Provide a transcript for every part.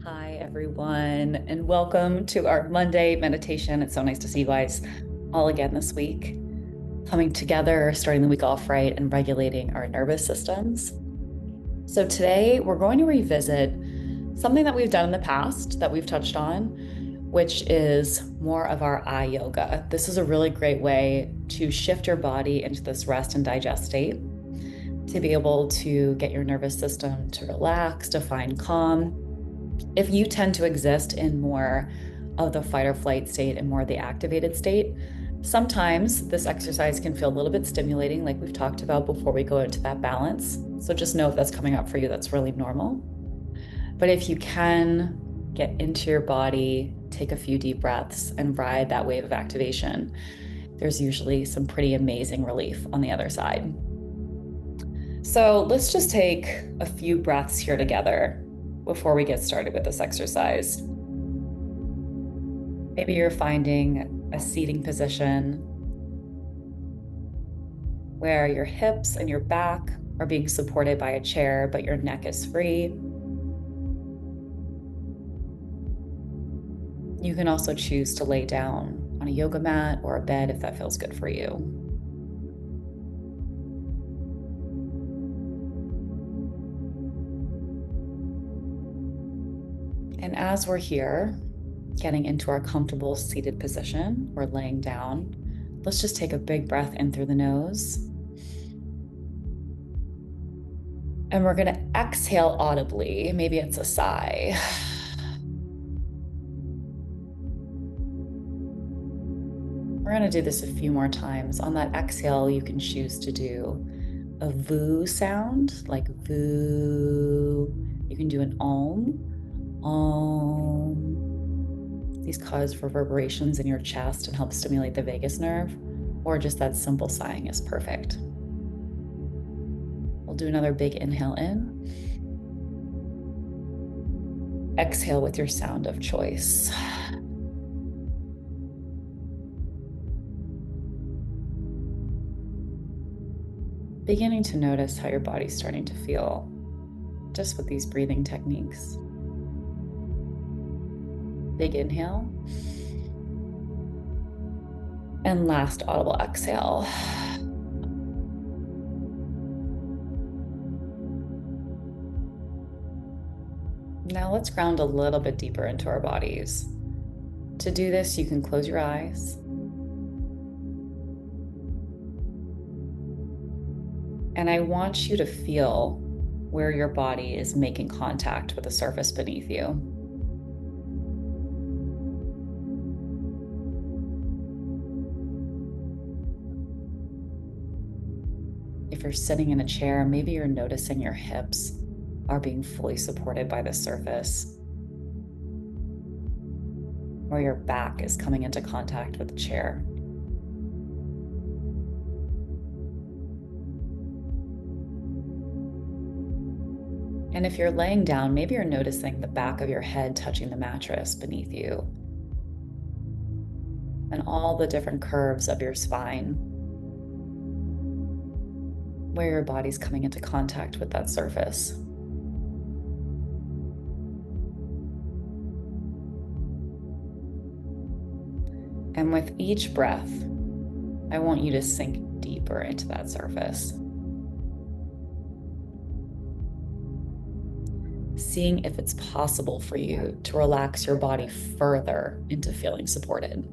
Hi, everyone, and welcome to our Monday meditation. It's so nice to see you guys all again this week, coming together, starting the week off right, and regulating our nervous systems. So, today we're going to revisit something that we've done in the past that we've touched on, which is more of our eye yoga. This is a really great way to shift your body into this rest and digest state, to be able to get your nervous system to relax, to find calm. If you tend to exist in more of the fight or flight state and more of the activated state, sometimes this exercise can feel a little bit stimulating, like we've talked about before we go into that balance. So just know if that's coming up for you, that's really normal. But if you can get into your body, take a few deep breaths, and ride that wave of activation, there's usually some pretty amazing relief on the other side. So let's just take a few breaths here together before we get started with this exercise. Maybe you're finding a seating position where your hips and your back are being supported by a chair, but your neck is free. You can also choose to lay down on a yoga mat or a bed if that feels good for you. And as we're here, getting into our comfortable seated position or laying down, let's just take a big breath in through the nose. And we're going to exhale audibly. Maybe it's a sigh. We're going to do this a few more times. On that exhale, you can choose to do a voo sound, like voo. You can do an om. These cause reverberations in your chest and help stimulate the vagus nerve, or just that simple sighing is perfect. We'll do another big inhale in. Exhale with your sound of choice. Beginning to notice how your body's starting to feel just with these breathing techniques. Big inhale. And last audible exhale. Now let's ground a little bit deeper into our bodies. To do this, you can close your eyes. And I want you to feel where your body is making contact with the surface beneath you. If you're sitting in a chair, maybe you're noticing your hips are being fully supported by the surface, or your back is coming into contact with the chair. And if you're laying down, maybe you're noticing the back of your head touching the mattress beneath you, and all the different curves of your spine, where your body's coming into contact with that surface. And with each breath, I want you to sink deeper into that surface, seeing if it's possible for you to relax your body further into feeling supported.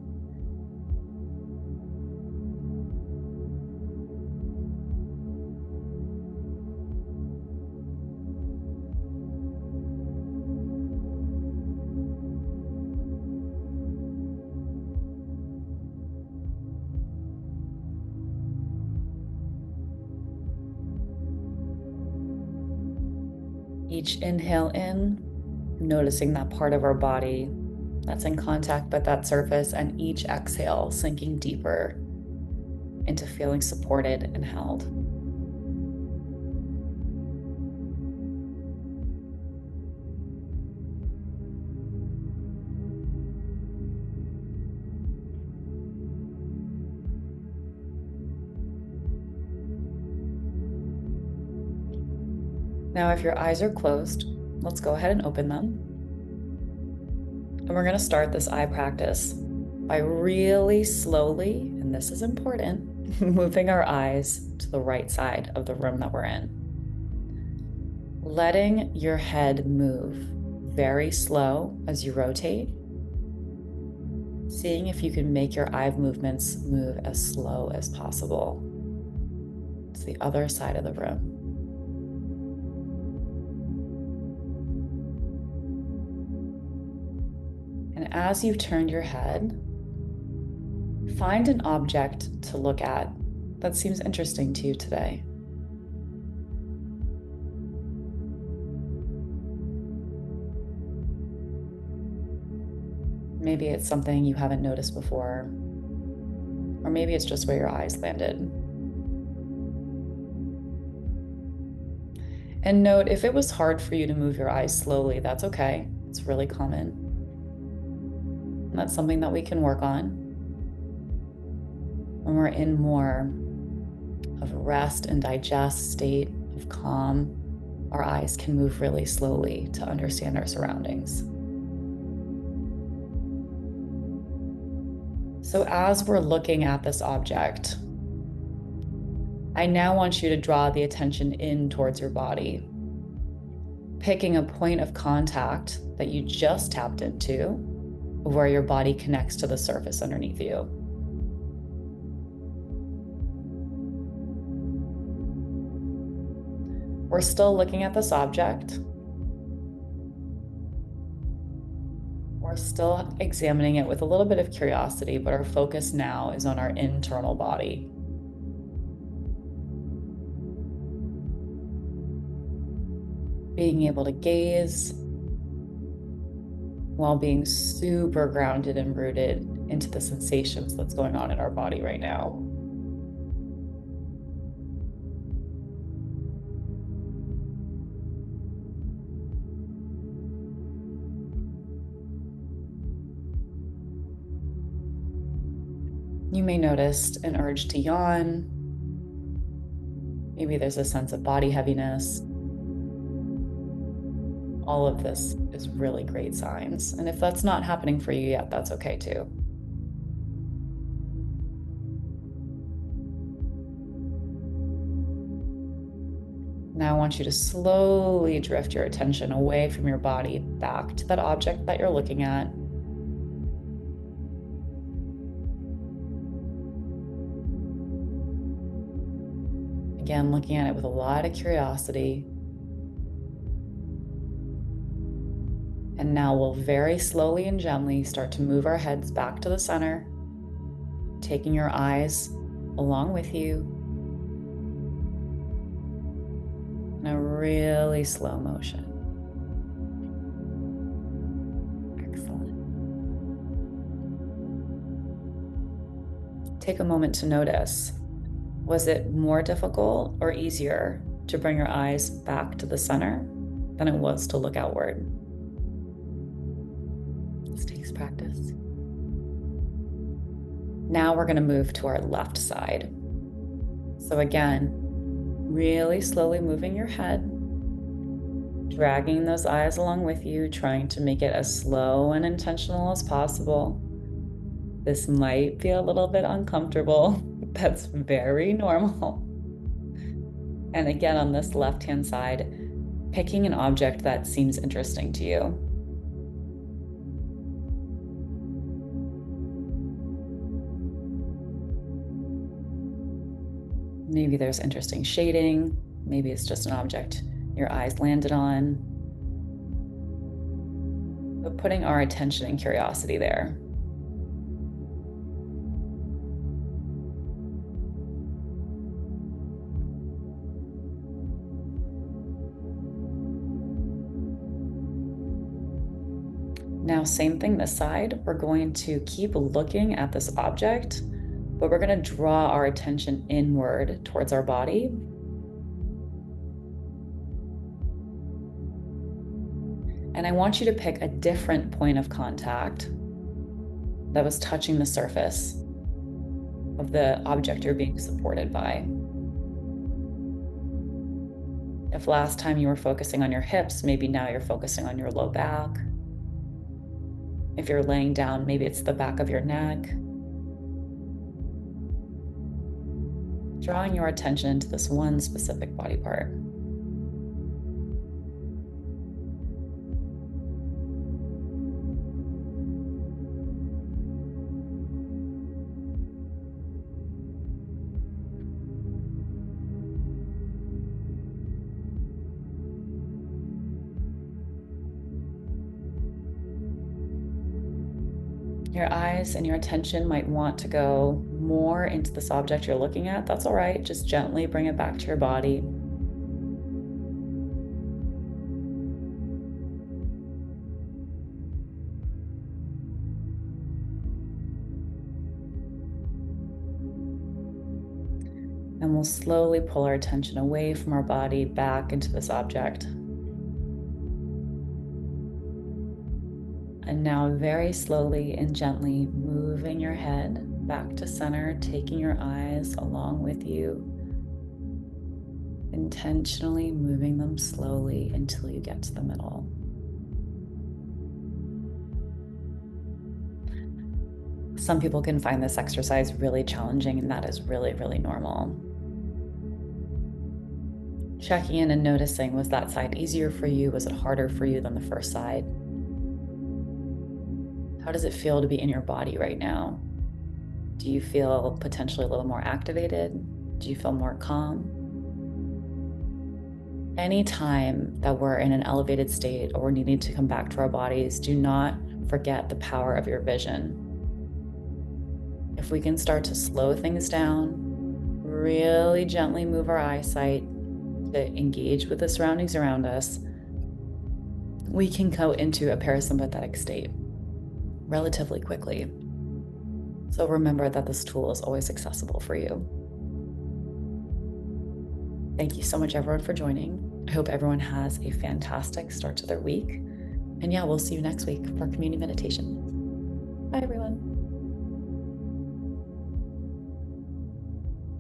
Each inhale in, noticing that part of our body that's in contact with that surface, and each exhale sinking deeper into feeling supported and held. Now, if your eyes are closed, let's go ahead and open them. And we're going to start this eye practice by really slowly, and this is important, moving our eyes to the right side of the room that we're in. Letting your head move very slow as you rotate. Seeing if you can make your eye movements move as slow as possible to the other side of the room. And as you've turned your head, find an object to look at that seems interesting to you today. Maybe it's something you haven't noticed before, or maybe it's just where your eyes landed. And note, if it was hard for you to move your eyes slowly, that's okay. It's really common. And that's something that we can work on. When we're in more of a rest and digest state of calm, our eyes can move really slowly to understand our surroundings. So as we're looking at this object, I now want you to draw the attention in towards your body, picking a point of contact that you just tapped into, where your body connects to the surface underneath you. We're still looking at this object. We're still examining it with a little bit of curiosity, but our focus now is on our internal body. Being able to gaze while being super grounded and rooted into the sensations that's going on in our body right now. You may notice an urge to yawn. Maybe there's a sense of body heaviness. All of this is really great signs. And if that's not happening for you yet, that's okay too. Now I want you to slowly drift your attention away from your body back to that object that you're looking at. Again, looking at it with a lot of curiosity. And now we'll very slowly and gently start to move our heads back to the center, taking your eyes along with you in a really slow motion. Excellent. Take a moment to notice. Was it more difficult or easier to bring your eyes back to the center than it was to look outward? This takes practice. Now we're going to move to our left side. So again, really slowly moving your head, dragging those eyes along with you, trying to make it as slow and intentional as possible. This might be a little bit uncomfortable. That's very normal. And again, on this left-hand side, picking an object that seems interesting to you. Maybe there's interesting shading. Maybe it's just an object your eyes landed on. But putting our attention and curiosity there. Now, same thing this side. We're going to keep looking at this object, but we're going to draw our attention inward towards our body. And I want you to pick a different point of contact that was touching the surface of the object you're being supported by. If last time you were focusing on your hips, maybe now you're focusing on your low back. If you're laying down, maybe it's the back of your neck. Drawing your attention to this one specific body part. Your eyes and your attention might want to go more into this object you're looking at. That's all right. Just gently bring it back to your body. And we'll slowly pull our attention away from our body back into this object. And now very slowly and gently moving your head back to center, taking your eyes along with you, intentionally moving them slowly until you get to the middle. Some people can find this exercise really challenging, and that is really, really normal. Checking in and noticing, was that side easier for you? Was it harder for you than the first side? How does it feel to be in your body right now? Do you feel potentially a little more activated? Do you feel more calm? Anytime that we're in an elevated state or we're needing to come back to our bodies, do not forget the power of your vision. If we can start to slow things down, really gently move our eyesight to engage with the surroundings around us, we can go into a parasympathetic state relatively quickly. So remember that this tool is always accessible for you. Thank you so much, everyone, for joining. I hope everyone has a fantastic start to their week. And yeah, we'll see you next week for community meditation. Bye, everyone.